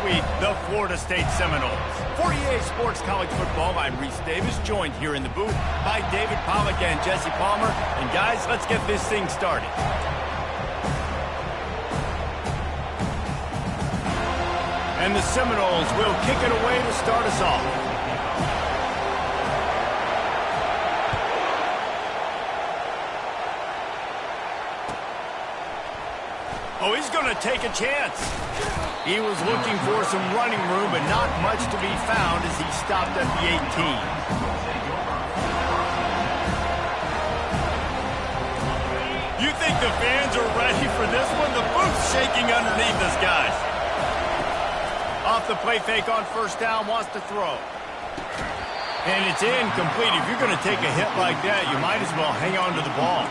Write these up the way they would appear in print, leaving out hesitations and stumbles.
sweep the Florida State Seminoles. For EA Sports College Football, I'm Reese Davis, joined here in the booth by David Pollack and Jesse Palmer. And guys, let's get this thing started. And the Seminoles will kick it away to start us off. Oh, he's going to take a chance. He was looking for some running room, but not much to be found as he stopped at the 18. You think the fans are ready for this one? The booth's shaking underneath us, guys. Off the play fake on first down, wants to throw. And it's incomplete. If you're going to take a hit like that, you might as well hang on to the ball.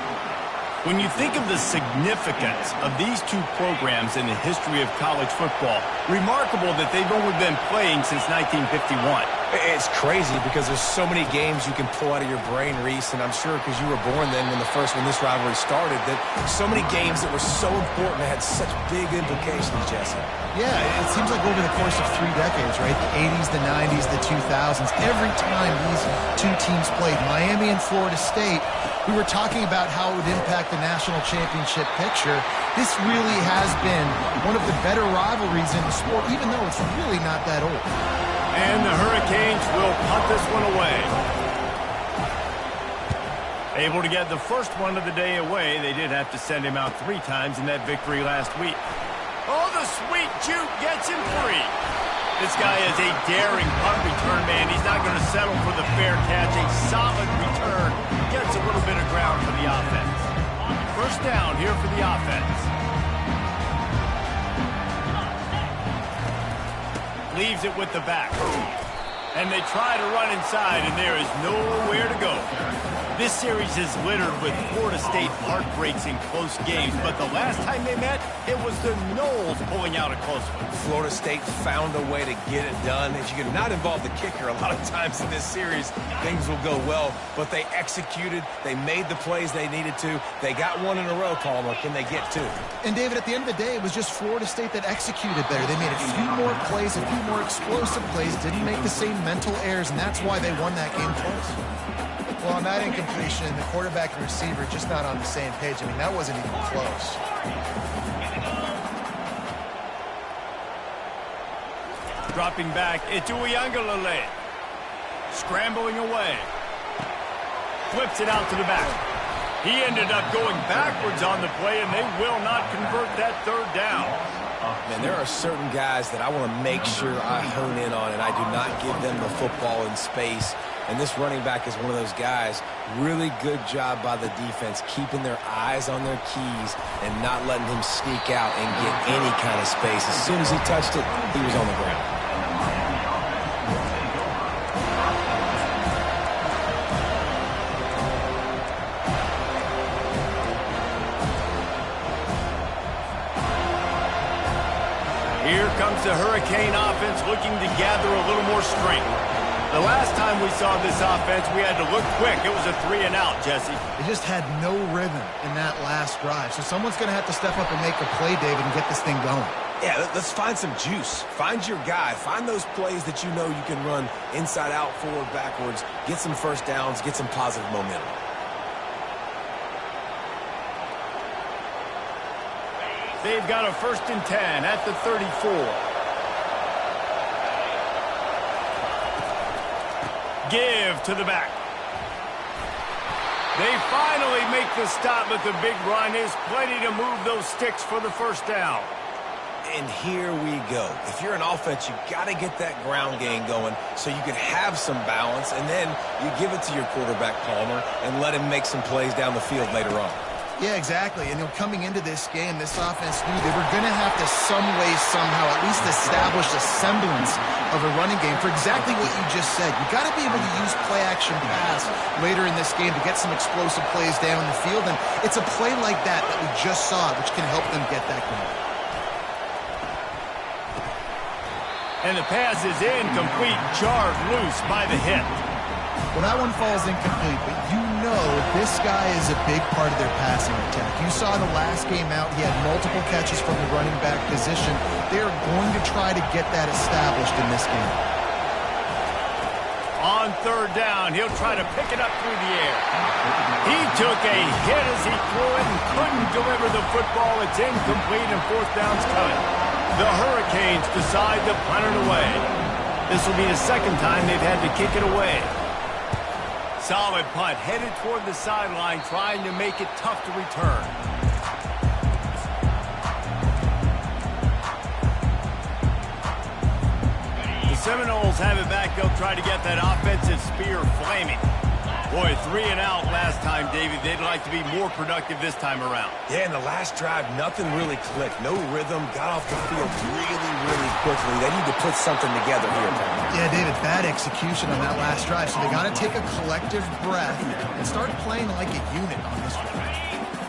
When you think of the significance of these two programs in the history of college football, remarkable that they've only been playing since 1951. It's crazy because there's so many games you can pull out of your brain, Reese, and I'm sure because you were born then when this rivalry started, that so many games that were so important, that had such big implications, Jesse. Yeah, it seems like over the course of 3 decades, right? The 80s, the 90s, the 2000s, every time these two teams played, Miami and Florida State, we were talking about how it would impact the national championship picture. This really has been one of the better rivalries in the sport, even though it's really not that old. And the Hurricanes will punt this one away. Able to get the first one of the day away. They did have to send him out 3 times in that victory last week. Oh, the sweet juke gets him free. This guy is a daring punt return man. He's not going to settle for the fair catch. A solid return. Gets a little bit of ground for the offense. First down here for the offense. Leaves it with the back. And they try to run inside, and there is nowhere to go. This series is littered with Florida State heartbreaks in close games, but the last time they met, it was the Noles pulling out a close one. Florida State found a way to get it done. If you can not involve the kicker a lot of times in this series, things will go well, but they executed. They made the plays they needed to. They got one in a row, Palmer. Can they get 2? And, David, at the end of the day, it was just Florida State that executed better. They made a few more plays, a few more explosive plays, didn't make the same mental errors, and that's why they won that game close. Well, on that incompletion, the quarterback and receiver just not on the same page. I mean, that wasn't even close. Dropping back, it's Uiagalelei. Scrambling away. Flips it out to the back. He ended up going backwards on the play, and they will not convert that 3rd down. Man, there are certain guys that I want to make sure I hone in on, and I do not give them the football in space. And this running back is one of those guys. Really good job by the defense, keeping their eyes on their keys and not letting him sneak out and get any kind of space. As soon as he touched it, he was on the ground. Here comes the Hurricane offense looking to gather a little more strength. The last time we saw this offense, we had to look quick. It was a 3-and-out, Jesse. They just had no rhythm in that last drive. So someone's going to have to step up and make a play, David, and get this thing going. Yeah, let's find some juice. Find your guy. Find those plays that you know you can run inside out, forward, backwards. Get some first downs. Get some positive momentum. They've got a 1st and 10 at the 34. Give to the back. They finally make the stop, but the big run is plenty to move those sticks for the 1st down. And here we go. If you're an offense, you got to get that ground game going so you can have some balance, and then you give it to your quarterback, Palmer, and let him make some plays down the field later on. Yeah, exactly. And coming into this game, this offense knew they were going to have to some way, somehow, at least establish a semblance of a running game for exactly what you just said. You got to be able to use play-action pass later in this game to get some explosive plays down the field. And it's a play like that that we just saw, which can help them get that going. And the pass is incomplete, jarred loose by the hit. Well, that one falls incomplete, but you know this guy is a big part of their passing attack. You saw the last game out, he had multiple catches from the running back position. They're going to try to get that established in this game. On third down, he'll try to pick it up through the air. He took a hit as he threw it and couldn't deliver the football. It's incomplete and fourth down's coming. The Hurricanes decide to punt it away. This will be the second time they've had to kick it away. Solid punt, headed toward the sideline, trying to make it tough to return. The Seminoles have it back. They'll try to get that offensive spear flaming. Boy, 3 and out last time, David. They'd like to be more productive this time around. Yeah, in the last drive, nothing really clicked. No rhythm, got off the field really quickly. They need to put something together here, man. Yeah, David, bad execution on that last drive, so they got to take a collective breath and start playing like a unit on this one.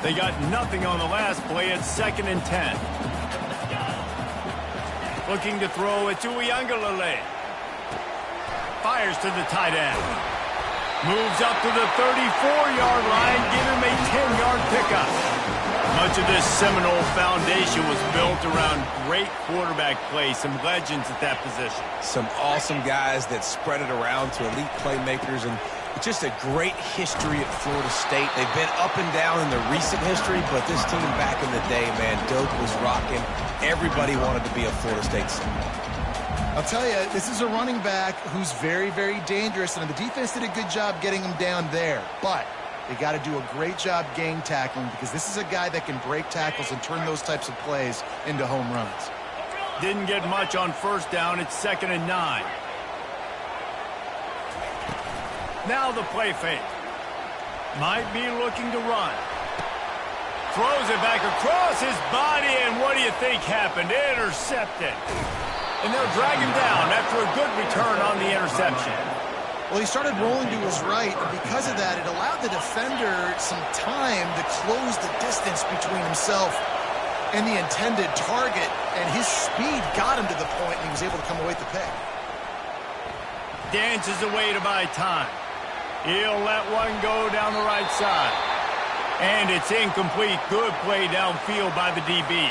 They got nothing on the last play. It's 2nd and 10. Looking to throw it to Uiagalelei. Fires to the tight end. Moves up to the 34-yard line. Give him a 10-yard pickup. Much of this Seminole foundation was built around great quarterback play. Some legends at that position. Some awesome guys that spread it around to elite playmakers, and just a great history at Florida State. They've been up and down in the recent history, but this team back in the day, man, Doak was rocking. Everybody wanted to be a Florida State Seminole. I'll tell you, this is a running back who's very, very dangerous, and the defense did a good job getting him down there. But they got to do a great job gang tackling, because this is a guy that can break tackles and turn those types of plays into home runs. Didn't get much on first down. It's 2nd and 9. Now the play fake. Might be looking to run. Throws it back across his body, and what do you think happened? Intercepted. And they'll drag him down after a good return on the interception. Well, he started rolling to his right, and because of that, it allowed the defender some time to close the distance between himself and the intended target, and his speed got him to the point, and he was able to come away with the pick. Dances away to buy time. He'll let one go down the right side. And it's incomplete. Good play downfield by the DB.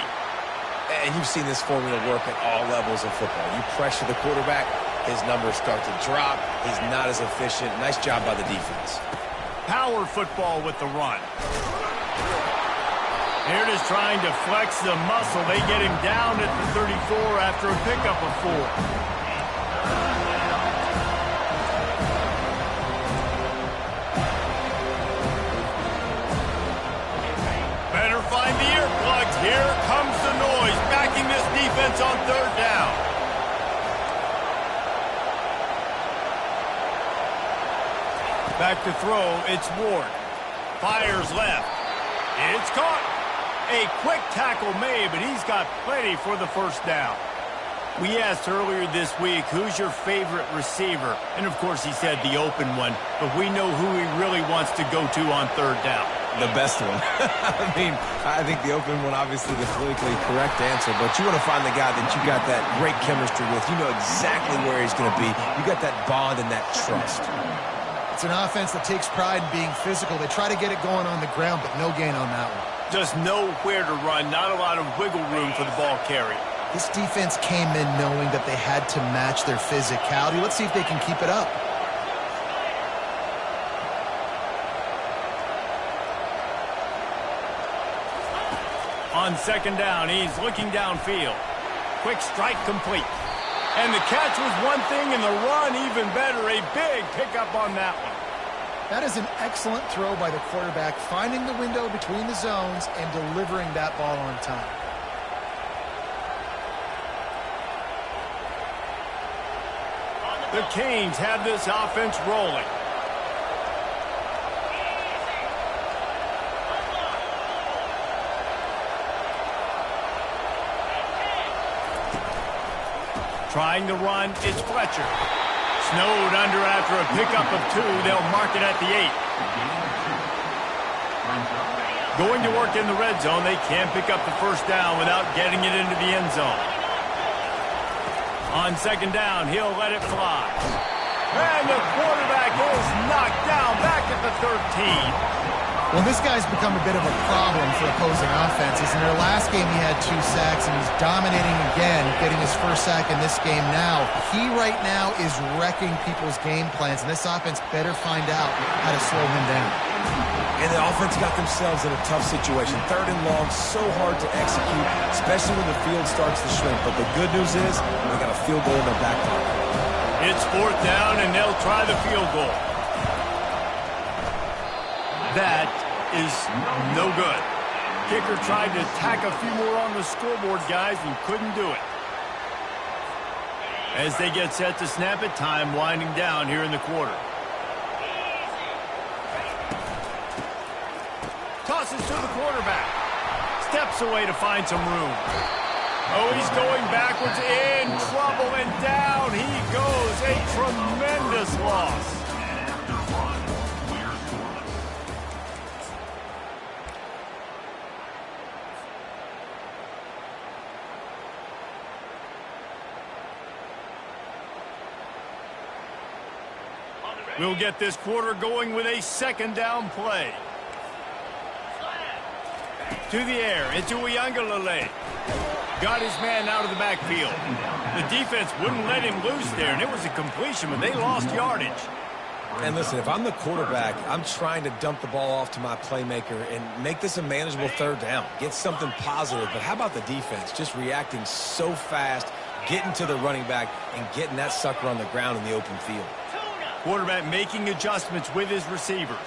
And you've seen this formula work at all levels of football. You pressure the quarterback, his numbers start to drop. He's not as efficient. Nice job by the defense. Power football with the run. They're just trying to flex the muscle. They get him down at the 34 after a pickup of 4. Better find the earplugs. Here comes the noise, backing this defense on third down. Back to throw, it's Ward. Fires left. It's caught. A quick tackle made, but he's got plenty for the first down. We asked earlier this week, who's your favorite receiver? And, of course, he said the open one, but we know who he really wants to go to on third down. The best one. I mean, I think the open one, obviously the politically correct answer, but you want to find the guy that you got that great chemistry with. You know exactly where he's going to be. You got that bond and that trust. It's an offense that takes pride in being physical. They try to get it going on the ground, but no gain on that one. Just nowhere to run, not a lot of wiggle room for the ball carrier. This defense came in knowing that they had to match their physicality. Let's see if they can keep it up. On second down, he's looking downfield. Quick strike complete. And the catch was one thing, and the run even better. A big pickup on that one. That is an excellent throw by the quarterback, finding the window between the zones and delivering that ball on time. The Canes have this offense rolling. Trying to run, it's Fletcher. Snowed under after a pickup of 2. They'll mark it at the 8. Going to work in the red zone. They can't pick up the first down without getting it into the end zone. On second down, he'll let it fly. And the quarterback is knocked down back at the 13. Well, this guy's become a bit of a problem for opposing offenses. In their last game, he had 2 sacks, and he's dominating again, getting his first sack in this game now. He right now is wrecking people's game plans, and this offense better find out how to slow him down. And the offense got themselves in a tough situation. 3rd and long, so hard to execute, especially when the field starts to shrink. But the good news is they got a field goal in their back pocket. It's 4th down, and they'll try the field goal. That is no good. Kicker tried to tack a few more on the scoreboard, guys, and couldn't do it. As they get set to snap it, time winding down here in the quarter. Tosses to the quarterback. Steps away to find some room. Oh, he's going backwards, in trouble, and down he goes. A tremendous loss. We'll get this quarter going with a 2nd down play. To the air, into Uiagalelei. Got his man out of the backfield. The defense wouldn't let him loose there, and it was a completion, but they lost yardage. And listen, if I'm the quarterback, I'm trying to dump the ball off to my playmaker and make this a manageable 3rd down. Get something positive. But how about the defense? Just reacting so fast, getting to the running back, and getting that sucker on the ground in the open field. Quarterback making adjustments with his receivers.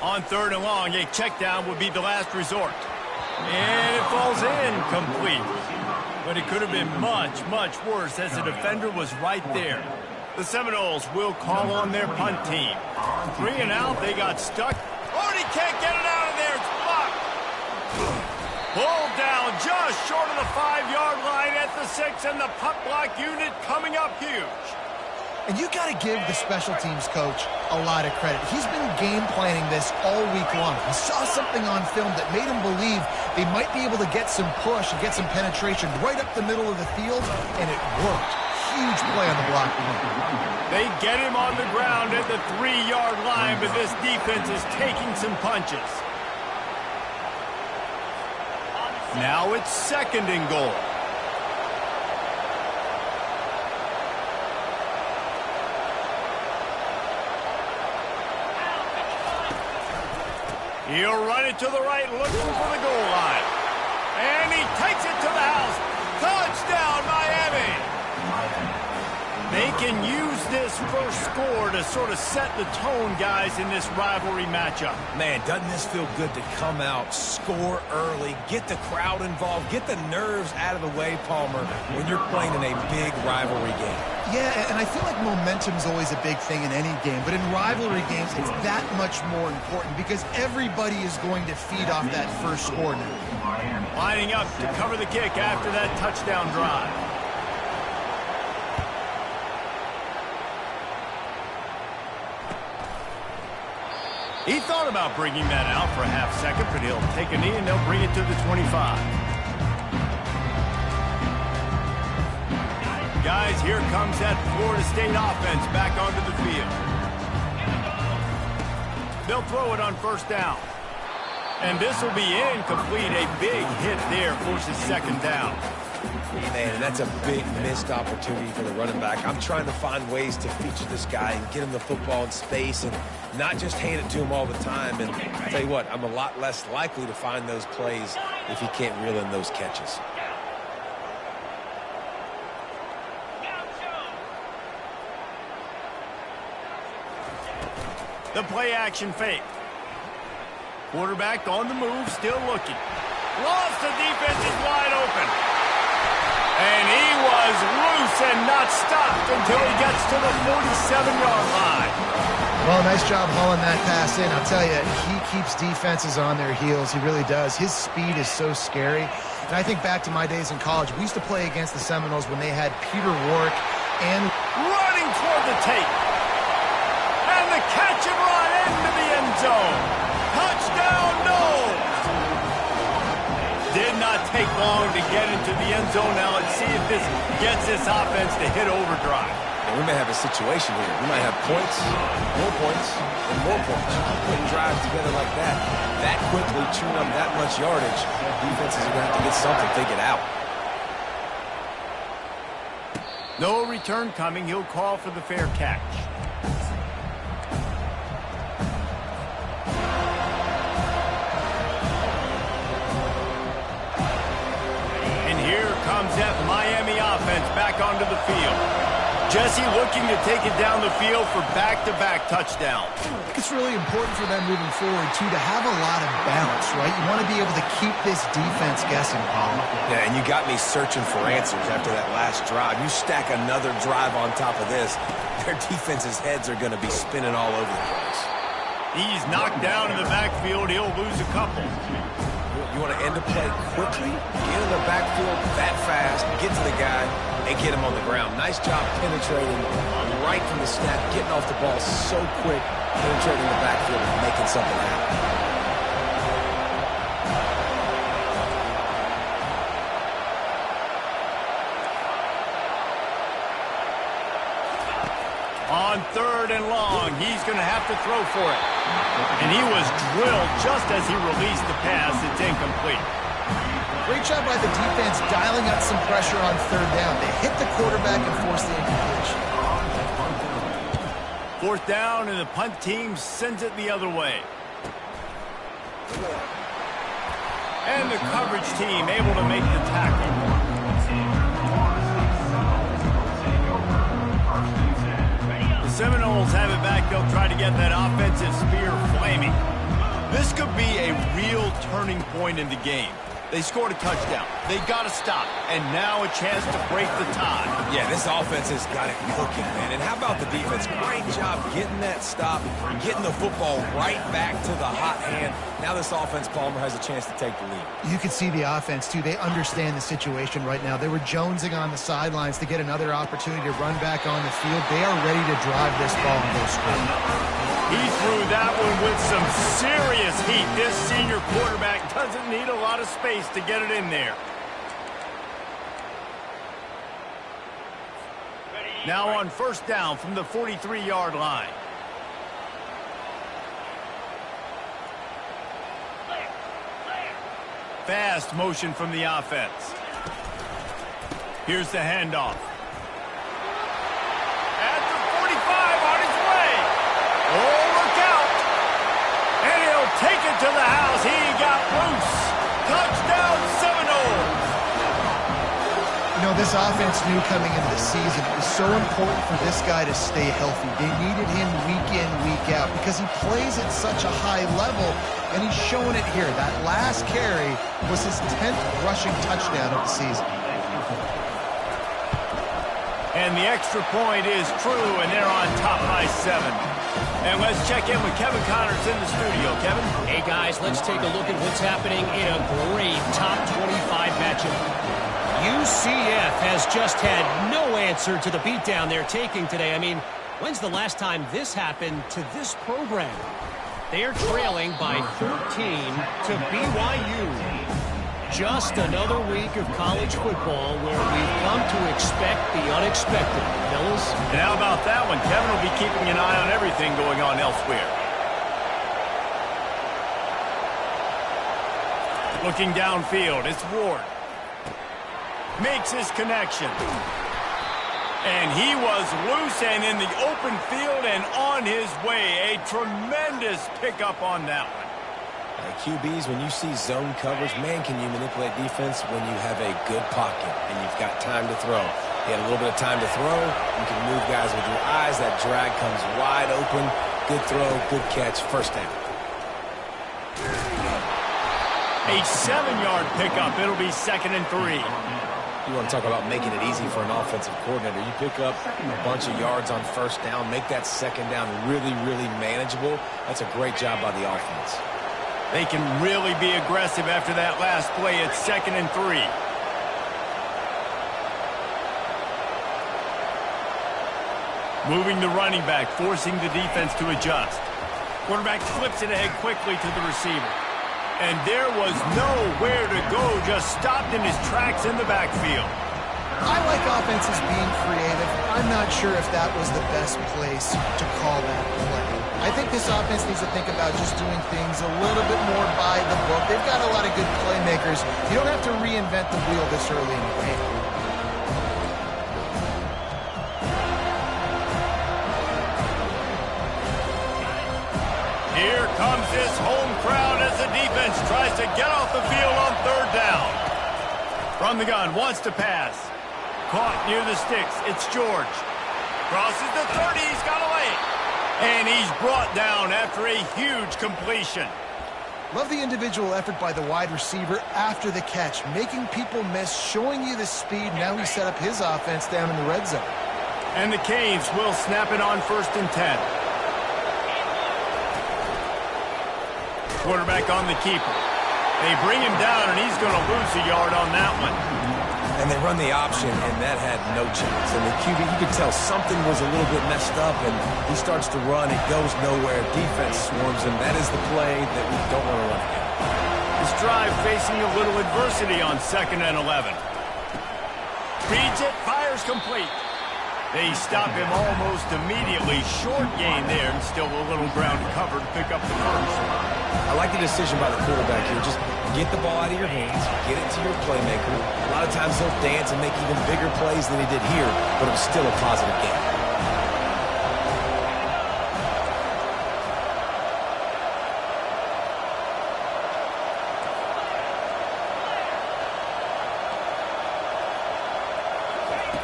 On 3rd and long, a check down would be the last resort. And it falls incomplete. But it could have been much, much worse as the defender was right there. The Seminoles will call on their punt team. 3 and out, they got stuck. Oh, he can't get it out of there. It's blocked. Pulled down just short of the 5-yard line at the 6, and the punt block unit coming up huge. And you got to give the special teams coach a lot of credit. He's been game planning this all week long. He saw something on film that made him believe they might be able to get some push and get some penetration right up the middle of the field, and it worked. Huge play on the block. They get him on the ground at the 3-yard line, but this defense is taking some punches. Now it's 2nd and goal. He'll run it to the right, looking for the goal line. And he takes it to the house. Touchdown, Miami! They can use this first score to sort of set the tone, guys, in this rivalry matchup. Man, doesn't this feel good to come out, score early, get the crowd involved, get the nerves out of the way, Palmer, when you're playing in a big rivalry game. Yeah, and I feel like momentum's always a big thing in any game, but in rivalry games, it's that much more important because everybody is going to feed off that first score now. Lining up to cover the kick after that touchdown drive. He thought about bringing that out for a half second, but he'll take a knee and they'll bring it to the 25. Guys, here comes that Florida State offense back onto the field. They'll throw it on 1st down. And this will be incomplete. A big hit there forces 2nd down. Man, that's a big missed opportunity for the running back. I'm trying to find ways to feature this guy and get him the football in space and not just hand it to him all the time. And I'll tell you what, I'm a lot less likely to find those plays if he can't reel in those catches. The play action fake. Quarterback on the move, still looking. Lost, the defense is wide open. And he was loose and not stopped until he gets to the 47-yard line. Well, nice job hauling that pass in. I'll tell you, he keeps defenses on their heels. He really does. His speed is so scary. And I think back to my days in college. We used to play against the Seminoles when they had Peter Warrick and running toward the tape. And the catch and run into the end zone. Touchdown, Noles. Didn't long to get into the end zone. Now let's see if this gets this offense to hit overdrive. And we may have a situation here. We might have points, and more points. Putting drives together like that quickly, chewing up that much yardage, defenses are going to have to get something figured out. No return coming. He'll call for the fair catch. And here comes that Miami offense back onto the field. Jesse looking to take it down the field for back-to-back touchdowns. I think it's really important for them moving forward, too, to have a lot of balance, right? You want to be able to keep this defense guessing, Paul. Yeah, and you got me searching for answers after that last drive. You stack another drive on top of this, their defense's heads are going to be spinning all over the place. He's knocked down in the backfield. He'll lose a couple. You want to end a play quickly, get in the backfield that fast, get to the guy, and get him on the ground. Nice job penetrating right from the snap, getting off the ball so quick, penetrating the backfield and making something happen. On 3rd and long, he's going to have to throw for it. And he was drilled just as he released the pass. It's incomplete. Great job by the defense dialing up some pressure on 3rd down. They hit the quarterback and forced the incompletion. 4th down, and the punt team sends it the other way. And the coverage team able to make the tackle. The Seminoles have it back. They'll try to get that offensive spear flaming. This could be a real turning point in the game. They scored a touchdown. They got to stop. And now a chance to break the tie. Yeah, this offense has got it cooking, man. And how about the defense? Great job getting that stop, getting the football right back to the hot hand. Now this offense, Palmer, has a chance to take the lead. You can see the offense, too. They understand the situation right now. They were jonesing on the sidelines to get another opportunity to run back on the field. They are ready to drive this ball and go score. He threw that one with some serious heat. This senior quarterback doesn't need a lot of space to get it in there. Now on 1st down from the 43-yard line. Fast motion from the offense. Here's the handoff. At the 45 on his way. Oh, look out. And he'll take it to the house. He got loose. Touchdown, Seminole. You know, this offense knew coming into the season it was so important for this guy to stay healthy. They needed him week in, week out because he plays at such a high level, and he's showing it here. That last carry was his 10th rushing touchdown of the season. And the extra point is true, and they're on top by 7. And let's check in with Kevin Connors in the studio. Kevin? Hey, guys, let's take a look at what's happening in a great top 25 matchup. UCF has just had no answer to the beatdown they're taking today. I mean, when's the last time this happened to this program? They're trailing by 13 to BYU. Just another week of college football where we've come to expect the unexpected. Fellas? And how about that one? Kevin will be keeping an eye on everything going on elsewhere. Looking downfield, it's Ward. Makes his connection. And he was loose and in the open field and on his way. A tremendous pickup on that one. QBs, when you see zone coverage, man, can you manipulate defense when you have a good pocket and you've got time to throw. You had a little bit of time to throw. You can move guys with your eyes. That drag comes wide open. Good throw, good catch, 1st down. A 7-yard pickup. It'll be 2nd and 3. You want to talk about making it easy for an offensive coordinator. You pick up a bunch of yards on 1st down, make that 2nd down really, really manageable. That's a great job by the offense. They can really be aggressive after that last play. It's 2nd and 3. Moving the running back, forcing the defense to adjust. Quarterback flips it ahead quickly to the receiver. And there was nowhere to go, just stopped in his tracks in the backfield. I like offenses being creative. I'm not sure if that was the best place to call that play. I think this offense needs to think about just doing things a little bit more by the book. They've got a lot of good playmakers. You don't have to reinvent the wheel this early in the game. Here comes this home crowd as the defense tries to get off the field on third down. From the gun, wants to pass. Caught near the sticks. It's George. Crosses the 30. He's got away. And he's brought down after a huge completion. Love the individual effort by the wide receiver after the catch, making people miss, showing you the speed. Now he set up his offense down in the red zone. And the Canes will snap it on 1st and 10. Quarterback on the keeper. They bring him down, and he's going to lose a yard on that one. And they run the option, and that had no chance. And the QB, you could tell something was a little bit messed up, and he starts to run. It goes nowhere. Defense swarms him. That is the play that we don't want to run again. This drive facing a little adversity on 2nd and 11. Reads it, fires complete. They stop him almost immediately. Short gain there, and still a little ground cover to pick up the first. I like the decision by the quarterback here. Just get the ball out of your hands, get it to your playmaker. A lot of times he'll dance and make even bigger plays than he did here, but it was still a positive game.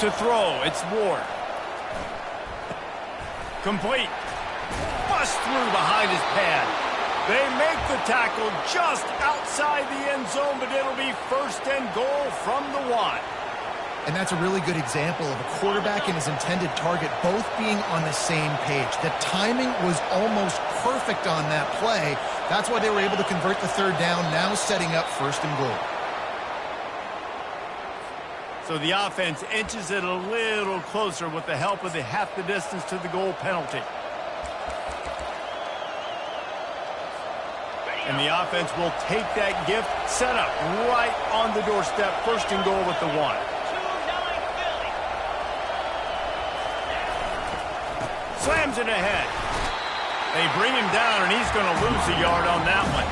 To throw, it's Ward. Complete. Bust through behind his pad. They make the tackle just outside the end zone, but it'll be 1st and goal from the 1. And that's a really good example of a quarterback and his intended target both being on the same page. The timing was almost perfect on that play. That's why they were able to convert the 3rd down, now setting up 1st and goal. So the offense inches it a little closer with the help of the half the distance to the goal penalty. And the offense will take that gift, set up right on the doorstep, 1st and goal with the 1. Slams it ahead. They bring him down, and he's going to lose a yard on that one.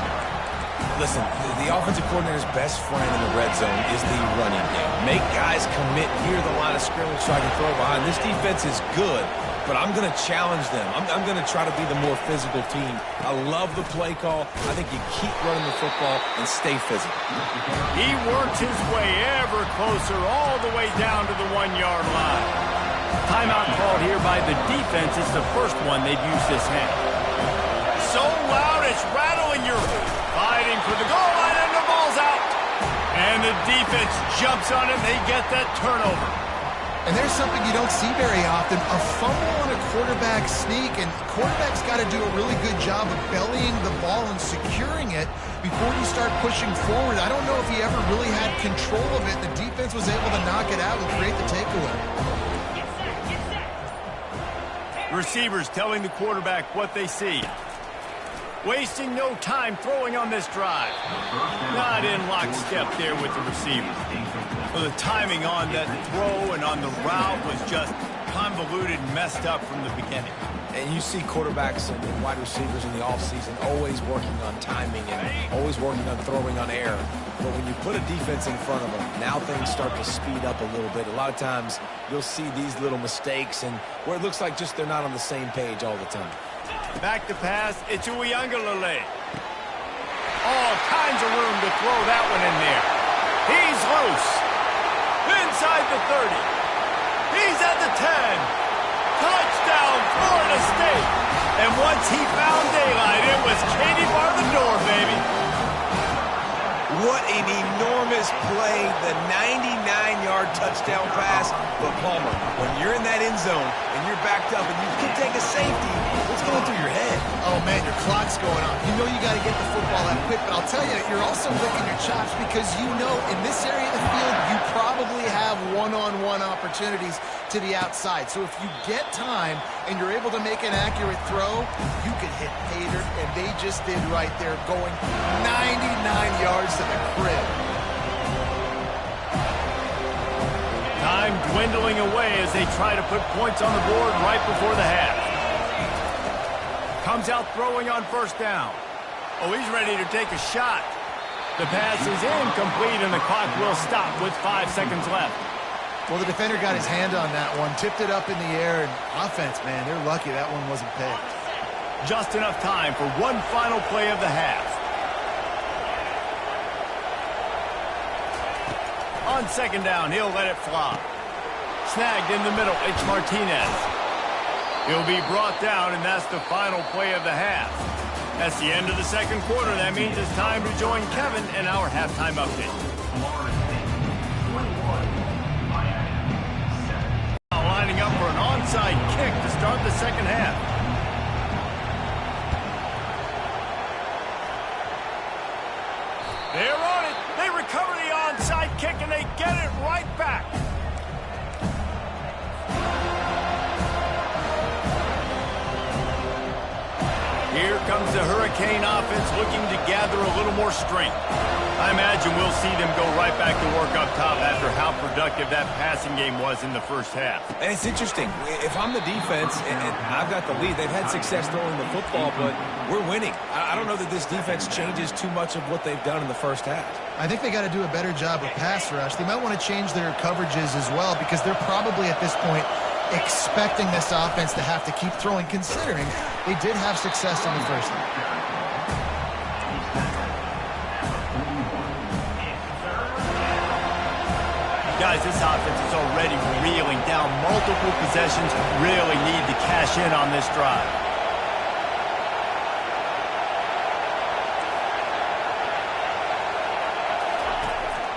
Listen, the offensive coordinator's best friend in the red zone is the running game. Make guys commit near the line of scrimmage so I can throw behind. This defense is good, but I'm going to challenge them. I'm going to try to be the more physical team. I love the play call. I think you keep running the football and stay physical. He works his way ever closer all the way down to the 1-yard line. Timeout called here by the defense. It's the first one they've used this half. So loud it's rattling your fighting for the goal line, and the ball's out. And the defense jumps on him. They get that turnover. And there's something you don't see very often, a fumble on a quarterback sneak, and quarterback's got to do a really good job of bellying the ball and securing it before you start pushing forward. I don't know if he ever really had control of it. The defense was able to knock it out and create the takeaway. Receivers telling the quarterback what they see. Wasting no time throwing on this drive. Not in lockstep there with the receiver. Well, the timing on that throw and on the route was just convoluted and messed up from the beginning. And you see quarterbacks and wide receivers in the offseason always working on timing and always working on throwing on air. But when you put a defense in front of them, now things start to speed up a little bit. A lot of times you'll see these little mistakes and where it looks like just they're not on the same page all the time. Back to pass, it's Uiagalelei. All kinds of room to throw that one in there. He's loose. Inside the 30. He's at the 10. Touchdown, Florida State. And once he found daylight, it was Katie bar the door, baby. What an enormous play. The 99-yard touchdown pass. But, Palmer, when you're in that end zone and you're backed up and you can take a safety, what's going through your head? Oh, man, your clock's going on. You know you got to get the football out quick, but I'll tell you, you're also licking your chops because you know in this area of the field, you probably have one-on-one opportunities to the outside. So if you get time and you're able to make an accurate throw, you could hit pay dirt, and they just did right there, going 99 yards to the crib. Time dwindling away as they try to put points on the board right before the half. Comes out throwing on first down. Oh, he's ready to take a shot. The pass is incomplete, and the clock will stop with 5 seconds left. Well, the defender got his hand on that one, tipped it up in the air, and offense, man, they're lucky that one wasn't picked. Just enough time for one final play of the half. On second down, he'll let it fly. Snagged in the middle, it's Martinez. He'll be brought down, and that's the final play of the half. That's the end of the second quarter. That means it's time to join Kevin in our halftime update. Now lining up for an onside kick to start the second half. They're on it. They recover the onside kick, and they get it right back. Here comes the Hurricane offense looking to gather a little more strength. I imagine we'll see them go right back to work up top after how productive that passing game was in the first half. And it's interesting. If I'm the defense and I've got the lead, they've had success throwing the football, but we're winning. I don't know that this defense changes too much of what they've done in the first half. I think they got to do a better job of pass rush. They might want to change their coverages as well because they're probably at this point expecting this offense to have to keep throwing, considering they did have success in the first half. Guys, this offense is already reeling down multiple possessions. Really need to cash in on this drive.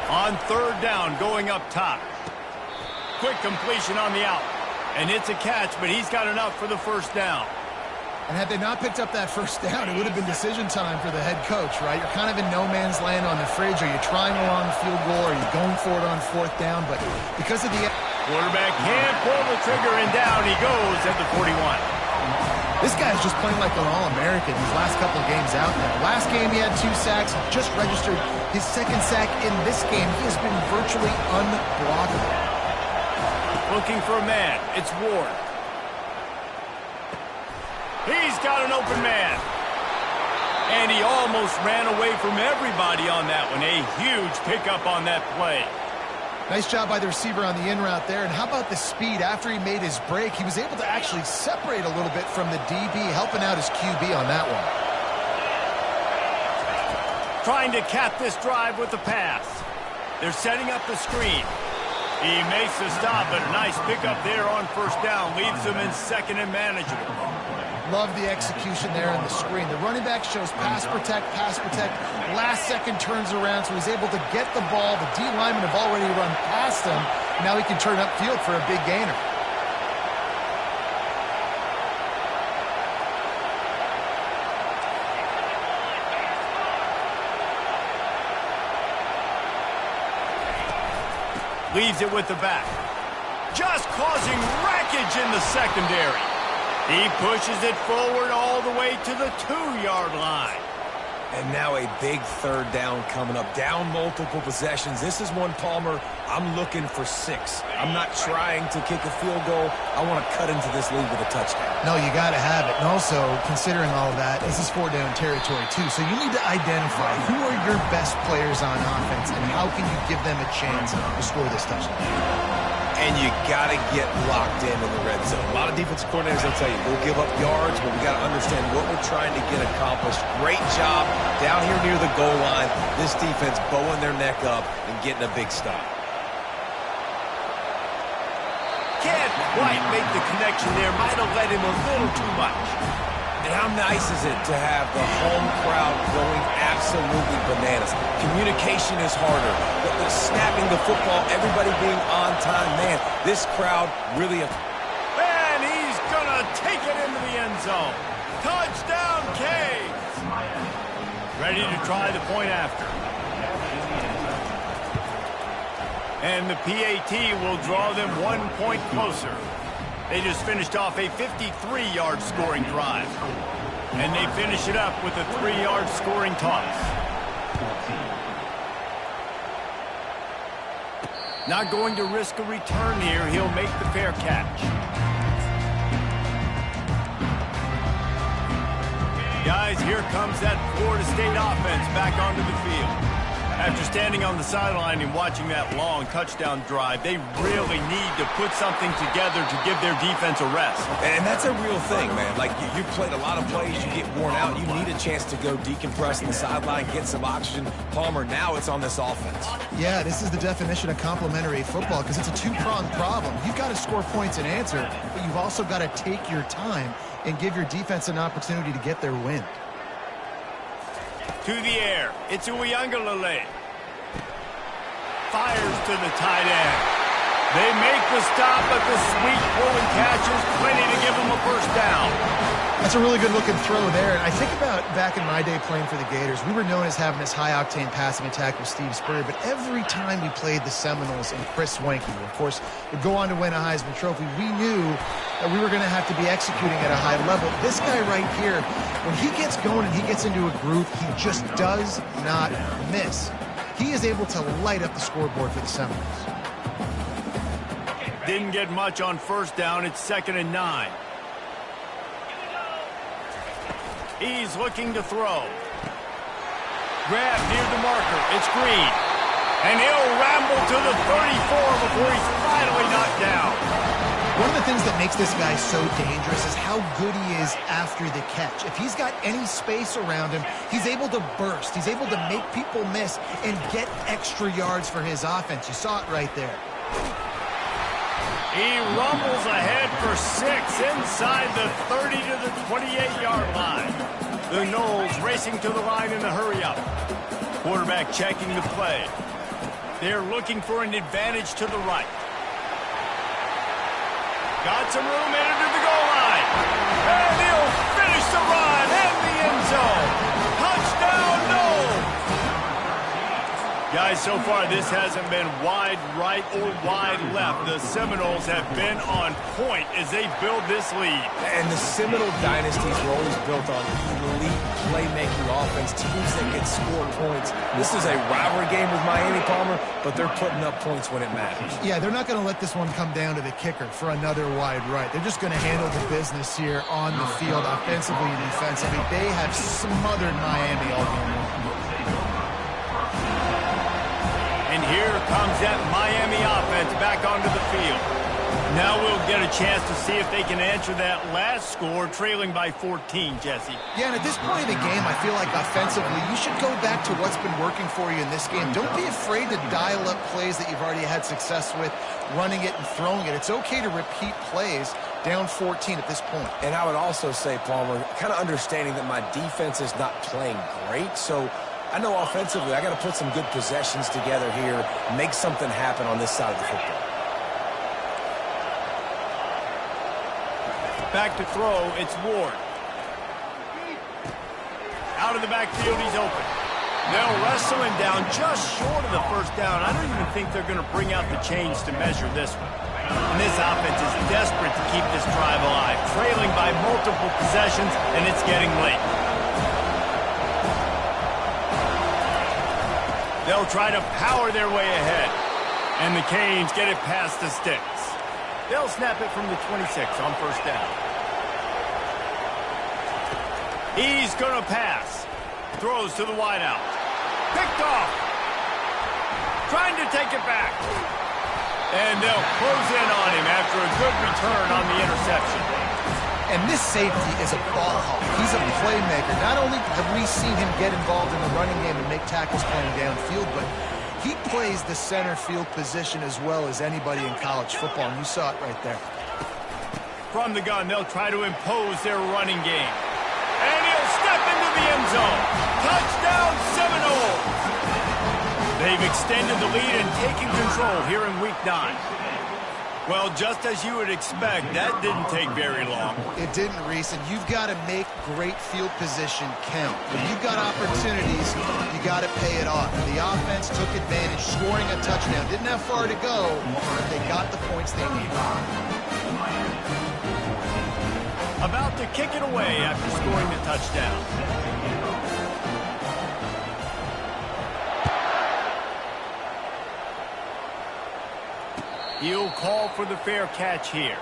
On third down, going up top. Quick completion on the out. And it's a catch, but he's got enough for the first down. And had they not picked up that first down, it would have been decision time for the head coach, right? You're kind of in no man's land on the fridge. Are you trying a long field goal? Are you going for it on fourth down? But because of the... Quarterback can't pull the trigger, and down he goes at the 41. This guy's just playing like an All-American these last couple of games out there. Last game he had 2 sacks, just registered his second sack in this game. He has been virtually unblockable. Looking for a man. It's Ward. He's got an open man. And he almost ran away from everybody on that one. A huge pickup on that play. Nice job by the receiver on the in route there. And how about the speed? After he made his break, he was able to actually separate a little bit from the DB, helping out his QB on that one. Trying to cap this drive with the pass. They're setting up the screen. He makes the stop, but a nice pickup there on first down. Leaves them in second and manageable. Love the execution there on the screen. The running back shows pass protect, pass protect. Last second turns around, so he's able to get the ball. The D linemen have already run past him. Now he can turn upfield for a big gainer. Leaves it with the back. Just causing wreckage in the secondary. He pushes it forward all the way to the 2-yard line. And now a big third down coming up. Down multiple possessions. This is one, Palmer, I'm looking for 6. I'm not trying to kick a field goal. I want to cut into this lead with a touchdown. No, you got to have it. And also, considering all of that, this is 4-down territory, too. So you need to identify who are your best players on offense and how can you give them a chance to score this touchdown. And you got to get locked in the red zone. A lot of defensive coordinators will tell you, we'll give up yards, but we got to understand what we're trying to get accomplished. Great job down here near the goal line. This defense bowing their neck up and getting a big stop. Can't quite make the connection there. Might have let him a little too much. And how nice is it to have the home crowd going absolutely bananas. Communication is harder. The snapping the football, everybody being on time. Man, this crowd really... And he's going to take it into the end zone. Touchdown, Canes. Ready to try the point after. And the PAT will draw them 1 point closer. They just finished off a 53-yard scoring drive. And they finish it up with a 3-yard scoring toss. Not going to risk a return here. He'll make the fair catch. Guys, here comes that Florida State offense back onto the field. After standing on the sideline and watching that long touchdown drive, they really need to put something together to give their defense a rest. And that's a real thing, man. Like, you've played a lot of plays, you get worn out, you need a chance to go decompress on the sideline, get some oxygen. Palmer, now it's on this offense. Yeah, this is the definition of complementary football because it's a two-pronged problem. You've got to score points and answer, but you've also got to take your time and give your defense an opportunity to get their win. To the air, it's Uiagalelei. Fires to the tight end. They make the stop, but the sweet rolling catch is plenty to give them a first down. That's a really good-looking throw there. And I think about back in my day playing for the Gators, we were known as having this high-octane passing attack with Steve Spurrier, but every time we played the Seminoles and Chris Wenke, who, of course, would go on to win a Heisman Trophy, we knew that we were going to have to be executing at a high level. This guy right here, when he gets going and he gets into a groove, he just does not miss. He is able to light up the scoreboard for the Seminoles. Didn't get much on first down. It's 2nd and 9. He's looking to throw. Grab near the marker. It's Green. And he'll ramble to the 34 before he's finally knocked down. One of the things that makes this guy so dangerous is how good he is after the catch. If he's got any space around him, he's able to burst. He's able to make people miss and get extra yards for his offense. You saw it right there. He rumbles ahead for 6 inside the 30 to the 28-yard line. The Noles racing to the line in a hurry-up. Quarterback checking the play. They're looking for an advantage to the right. Got some room headed to the goal line. And he'll finish the run in the end zone. Touchdown, Noles! Guys, so far this hasn't been wide right or wide left. The Seminoles have been on point as they build this lead. And the Seminole dynasties were always built on elite playmaking offense, teams that get scored points. This is a rivalry game with Miami, Palmer, but they're putting up points when it matters. Yeah, they're not going to let this one come down to the kicker for another wide right. They're just going to handle the business here on the field, offensively and defensively. They have smothered Miami all game long. And here comes that Miami offense back onto the field. Now we'll get a chance to see if they can answer that last score, trailing by 14, Jesse. Yeah, and at this point of the game, I feel like offensively, you should go back to what's been working for you in this game. Don't be afraid to dial up plays that you've already had success with, running it and throwing it. It's okay to repeat plays down 14 at this point. And I would also say, Palmer, kind of understanding that my defense is not playing great, so I know offensively I got to put some good possessions together here, make something happen on this side of the football. Back to throw, it's Ward. Out of the backfield, he's open. They'll wrestle him down just short of the first down. I don't even think they're going to bring out the chains to measure this one. And this offense is desperate to keep this drive alive, trailing by multiple possessions, and it's getting late. They'll try to power their way ahead. And the Canes get it past the sticks. They'll snap it from the 26 on first down. He's going to pass. Throws to the wideout. Picked off. Trying to take it back. And they'll close in on him after a good return on the interception. And this safety is a ball hawk. He's a playmaker. Not only have we seen him get involved in the running game and make tackles playing downfield, but he plays the center field position as well as anybody in college football, and you saw it right there. From the gun, they'll try to impose their running game. And he'll step into the end zone. Touchdown, extended the lead and taking control here in Week 9. Well, just as you would expect, that didn't take very long. It didn't, Reese, and you've got to make great field position count. When you've got opportunities, you got to pay it off. The offense took advantage, scoring a touchdown. Didn't have far to go, but they got the points they needed. About to kick it away after scoring the touchdown. He'll call for the fair catch here.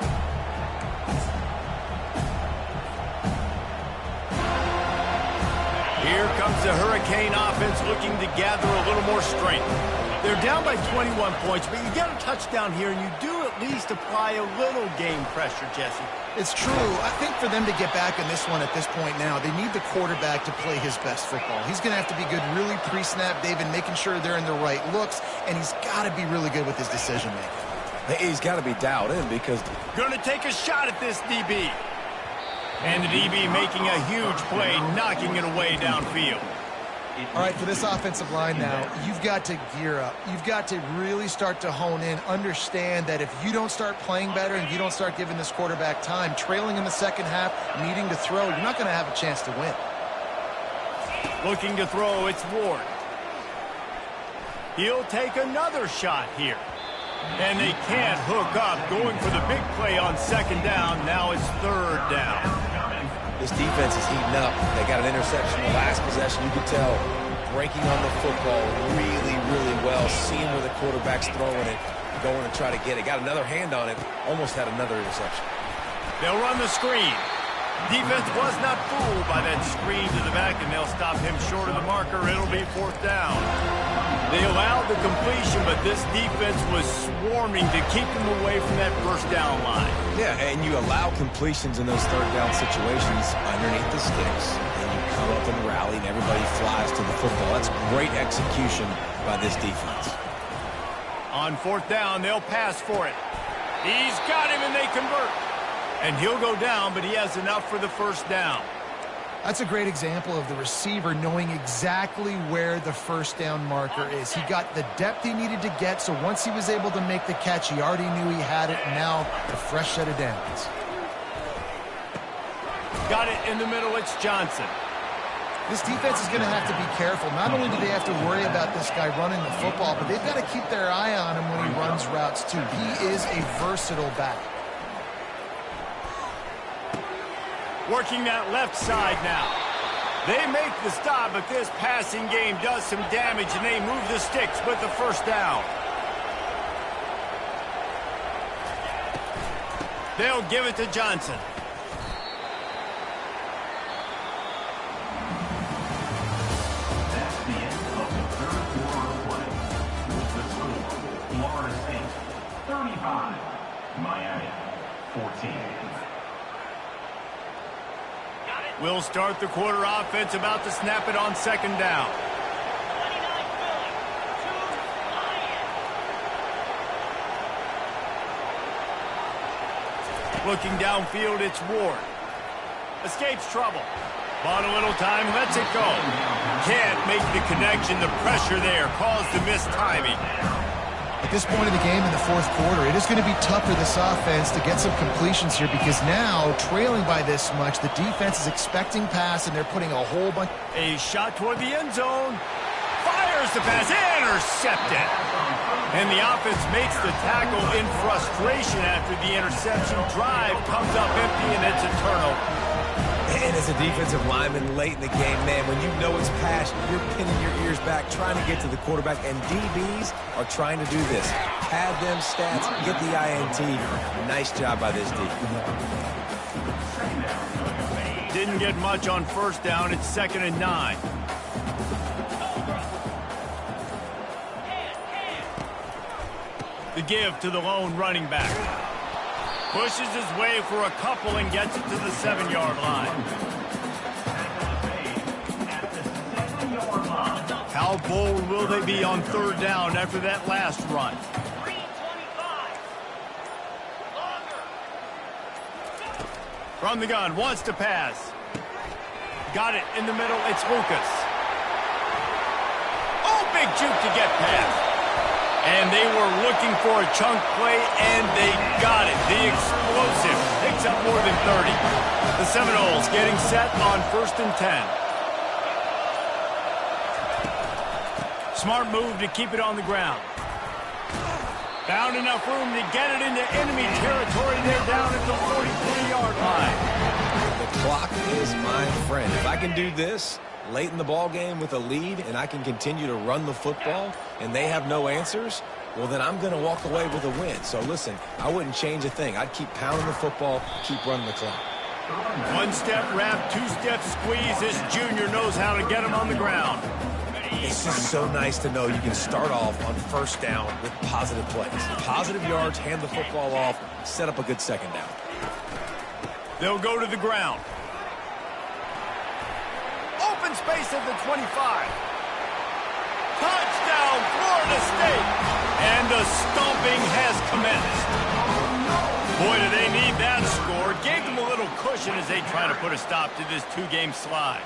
Here comes the Hurricane offense looking to gather a little more strength. They're down by 21 points, but you get a touchdown here, and you do at least apply a little game pressure, Jesse. It's true. I think for them to get back in this one at this point now, they need the quarterback to play his best football. He's going to have to be good really pre-snap, David, making sure they're in the right looks, and he's got to be really good with his decision-making. He's got to be dialed in because... Going to take a shot at this DB. And the DB making a huge play, knocking it away downfield. All right, for this offensive line now, you've got to gear up. You've got to really start to hone in, understand that if you don't start playing better and you don't start giving this quarterback time, trailing in the second half, needing to throw, you're not going to have a chance to win. Looking to throw, it's Ward. He'll take another shot here. And they can't hook up, going for the big play on second down. Now it's third down. This defense is heating up. They got an interception the last possession. You could tell breaking on the football really, really well, seeing where the quarterback's throwing it, going to try to get it. Got another hand on it, almost had another interception. They'll run the screen. Defense was not fooled by that screen to the back, and they'll stop him short of the marker. It'll be fourth down. They allowed the completion, but this defense was swarming to keep them away from that first down line. Yeah, and you allow completions in those third down situations underneath the sticks, and you come up and rally, and everybody flies to the football. That's great execution by this defense. On fourth down, they'll pass for it. He's got him, and they convert. And he'll go down, but he has enough for the first down. That's a great example of the receiver knowing exactly where the first down marker is. He got the depth he needed to get, so once he was able to make the catch, he already knew he had it, and now a fresh set of downs. Got it in the middle, it's Johnson. This defense is going to have to be careful. Not only do they have to worry about this guy running the football, but they've got to keep their eye on him when he runs routes, too. He is a versatile back. Working that left side now. They make the stop, but this passing game does some damage, and they move the sticks with the first down. They'll give it to Johnson. That's the end of the third quarter of play. The score, Florida State 35, Miami 14. We'll start the quarter offense, about to snap it on second down. Looking downfield, it's Ward. Escapes trouble. Bought a little time, lets it go. Can't make the connection. The pressure there caused the missed timing. At this point of the game in the fourth quarter, it is going to be tough for this offense to get some completions here because now, trailing by this much, the defense is expecting pass, and they're putting a whole bunch... A shot toward the end zone. Fires the pass. Intercepted. And the offense makes the tackle in frustration after the interception. Drive comes up empty, and it's a turnover. And as a defensive lineman late in the game, man, when you know it's pass, you're pinning your ears back, trying to get to the quarterback, and DBs are trying to do this. Pad them stats, get the INT. Nice job by this defense. Didn't get much on first down. It's 2nd and 9. The give to the lone running back. Pushes his way for a couple and gets it to the 7-yard line. How bold will they be on third down after that last run? From the gun, wants to pass. Got it in the middle, it's Lucas. Oh, big juke to get past. And they were looking for a chunk play, and they got it. The explosive picks up more than 30. The Seminoles getting set on 1st and 10. Smart move to keep it on the ground. Found enough room to get it into enemy territory. They're down at the 43-yard line. The clock is my friend. If I can do this late in the ball game with a lead and I can continue to run the football and they have no answers, well, then I'm going to walk away with a win. So, listen, I wouldn't change a thing. I'd keep pounding the football, keep running the clock. One-step wrap, two-step squeeze. This junior knows how to get him on the ground. It's just so nice to know you can start off on 1st down with positive plays. Positive yards, hand the football off, set up a good 2nd down. They'll go to the ground. Open space at the 25. Touchdown, Florida State. And the stomping has commenced. Boy, do they need that score. Gave them a little cushion as they try to put a stop to this 2-game slide.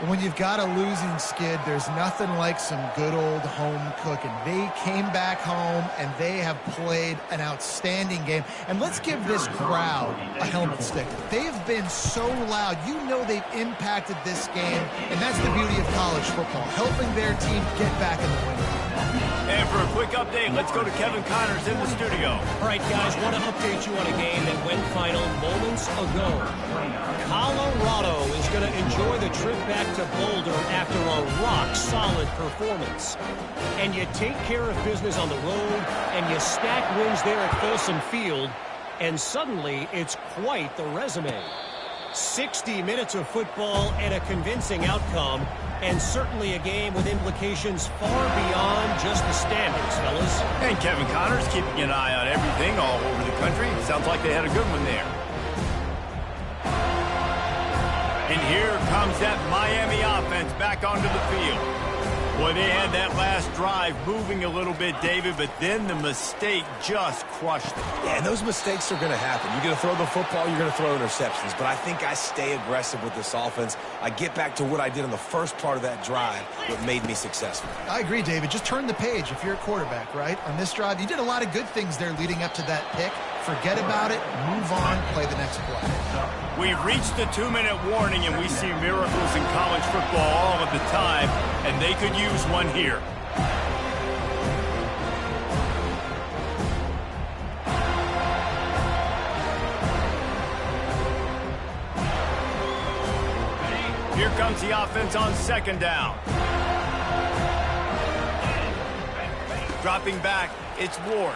When you've got a losing skid, there's nothing like some good old home cooking. They came back home, and they have played an outstanding game. And let's give this crowd a helmet sticker. They've been so loud. You know they've impacted this game, and that's the beauty of college football, helping their team get back in the win. And for a quick update, let's go to Kevin Connors in the studio. All right, guys, want to update you on a game that went final moments ago. Colorado is going to enjoy the trip back to Boulder after a rock-solid performance. And you take care of business on the road, and you stack wins there at Folsom Field, and suddenly it's quite the resume. 60 minutes of football and a convincing outcome, and certainly a game with implications far beyond just the standings, fellas. And Kevin Connors keeping an eye on everything all over the country. Sounds like they had a good one there. And here comes that Miami offense back onto the field. Boy, they had that last drive moving a little bit, David, but then the mistake just crushed them. Yeah, and those mistakes are going to happen. You're going to throw the football, you're going to throw interceptions. But I think I stay aggressive with this offense. I get back to what I did in the first part of that drive that made me successful. I agree, David. Just turn the page if you're a quarterback, right? On this drive, you did a lot of good things there leading up to that pick. Forget about it, move on, play the next play. We've reached the 2-minute warning, and we see miracles in college football all of the time, and they could use one here. Here comes the offense on 2nd down. Dropping back, it's Ward.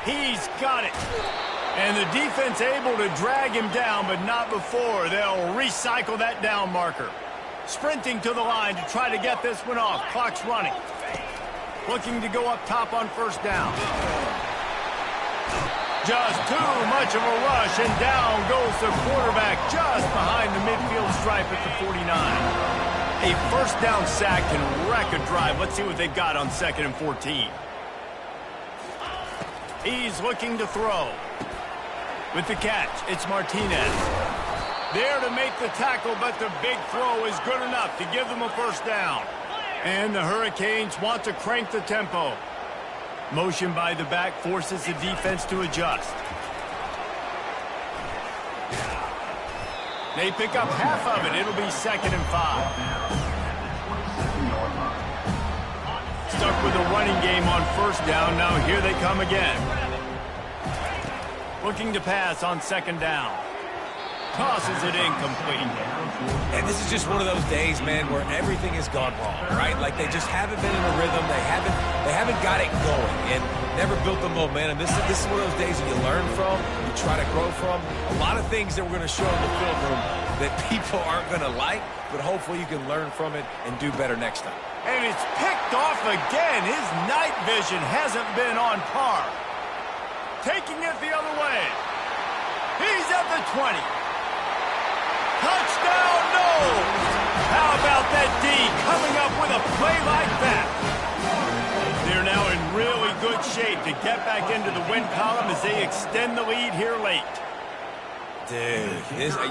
He's got it. And the defense able to drag him down, but not before. They'll recycle that down marker. Sprinting to the line to try to get this one off. Clock's running. Looking to go up top on 1st down. Just too much of a rush, and down goes the quarterback just behind the midfield stripe at the 49. A 1st down sack can wreck a drive. Let's see what they've got on 2nd and 14. He's looking to throw. With the catch, it's Martinez. There to make the tackle, but the big throw is good enough to give them a 1st down. And the Hurricanes want to crank the tempo. Motion by the back forces the defense to adjust. They pick up half of it. It'll be 2nd and 5. Stuck with a running game on 1st down. Now here they come again. Looking to pass on 2nd down. Tosses it incomplete. And this is just one of those days, man, where everything has gone wrong, right? Like they just haven't been in a rhythm. They haven't got it going and never built the momentum. This is one of those days that you learn from, you try to grow from. A lot of things that we're going to show in the film room that people aren't going to like, but hopefully you can learn from it and do better next time. And it's picked off again. His night vision hasn't been on par. Taking it the other way. He's at the 20. Touchdown, no! How about that D coming up with a play like that? They're now in really good shape to get back into the win column as they extend the lead here late. Dude,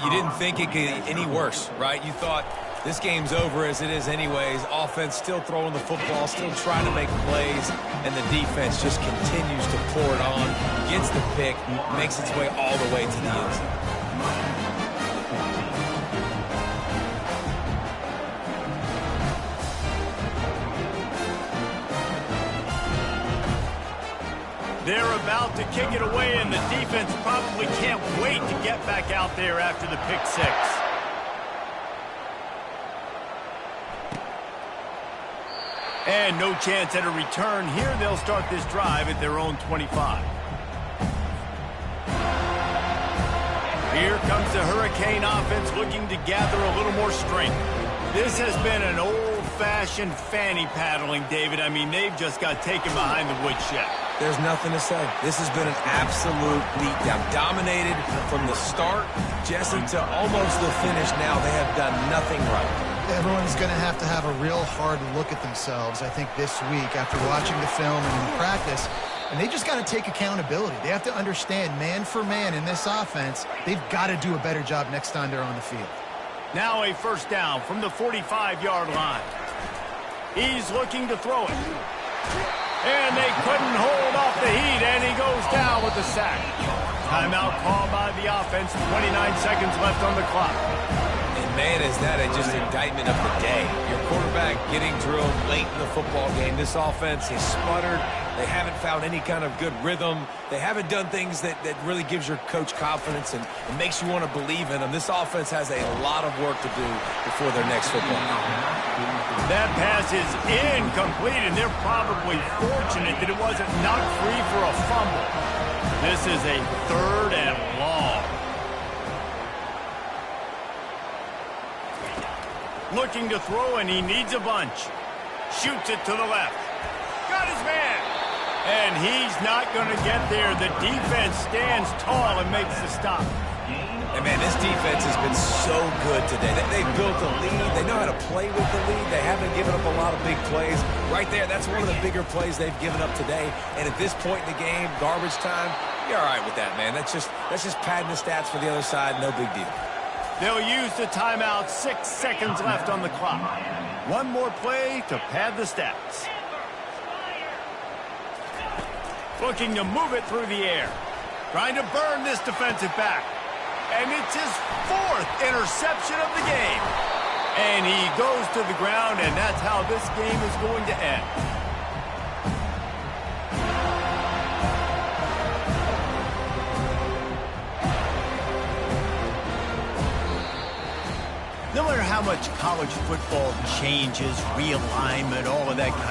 you didn't think it could get any worse, right? You thought This game's over as it is anyways. Offense still throwing the football, still trying to make plays, and the defense just continues to pour it on, gets the pick, makes its way all the way to the end zone. They're about to kick it away, and the defense probably can't wait to get back out there after the pick six. And no chance at a return here. They'll start this drive at their own 25. Here comes the Hurricane offense looking to gather a little more strength. This has been an old-fashioned fanny paddling, David. I mean, they've just got taken behind the woodshed. There's nothing to say. This has been an absolute beatdown. Dominated from the start, Jesse, to almost the finish now. They have done nothing right. Everyone's going to have a real hard look at themselves, I think, this week after watching the film and in practice. And they just got to take accountability. They have to understand, man for man in this offense, they've got to do a better job next time they're on the field. Now a first down from the 45-yard line. He's looking to throw it. And they couldn't hold off the heat, and he goes down with the sack. Timeout called by the offense, 29 seconds left on the clock. Man, is that just an indictment of the day. Your quarterback getting drilled late in the football game. This offense has sputtered. They haven't found any kind of good rhythm. They haven't done things that really gives your coach confidence and makes you want to believe in them. This offense has a lot of work to do before their next football game. That pass is incomplete, and they're probably fortunate that it wasn't knocked free for a fumble. This is a 3rd and long. Looking to throw, and he needs a bunch. Shoots it to the left. Got his man. And he's not going to get there. The defense stands tall and makes the stop. And, man, this defense has been so good today. They've built a lead. They know how to play with the lead. They haven't given up a lot of big plays. Right there, that's one of the bigger plays they've given up today. And at this point in the game, garbage time, you're all right with that, man. That's just padding the stats for the other side. No big deal. They'll use the timeout. 6 seconds left on the clock. One more play to pad the stats. Looking to move it through the air. Trying to burn this defensive back. And it's his 4th interception of the game. And he goes to the ground, and that's how this game is going to end. No matter how much college football changes, realignment, all of that kind of